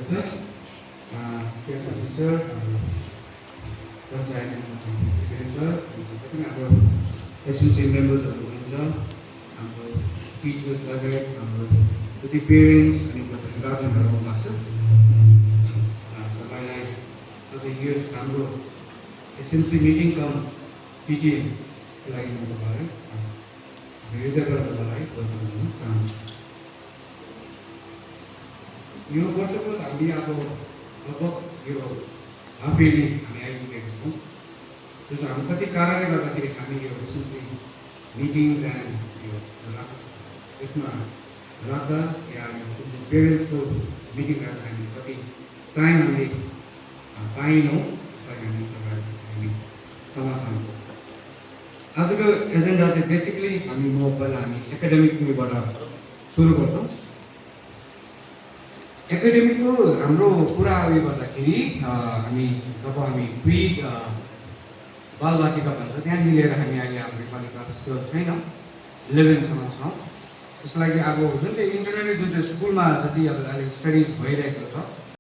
हुनुहुन्छ त्यहाँपछि sir panchayat sir जति पनि हाम्रो एसएमसी मेम्बर्सहरू हुनुहुन्छ हाम्रो टिचर्स लगायत हाम्रो जति पेरेन्ट्स अनि गार्जियनहरू आउनु भएको छ तपाईँलाई अझ यो हाम्रो एसएमसी मिटिङ कम पिटिएको लागि म तपाईँलाई हृदय गरेर तपाईँलाई वेलकम गर्न चाहन्छु। यो वर्षको हामीले अब लगभग यो हाफ इयरली हामी आइपुगेका छौँ। त्यसो हाम्रो कति कारणले गर्दाखेरि हामी यो एसएमसी मिटिङ एन्ड यो यसमा राख्दा या पेरेन्ट्सको मिटिङ राख्दा हामी कति टाइम हामीले पाएनौँ, त्यसलाई हामी क्षमा चाहन्छौँ। आजको एजेन्डा चाहिँ बेसिकली म पहिला हामी एकाडेमिक उयोबाट सुरु गर्छौँ। एकाडेमिकको हाम्रो कुरा उयो गर्दाखेरि जब हामी प्री बालबालिका भन्छ त्यहाँदेखि लिएर हामी अहिले हाम्रो नेपाली क्लास 12 छैन, 11सम्म छौँ। त्यसको लागि अब जुन चाहिँ इन्टरनेट जुन चाहिँ स्कुलमा जति अब अहिले स्टडिज भइरहेको छ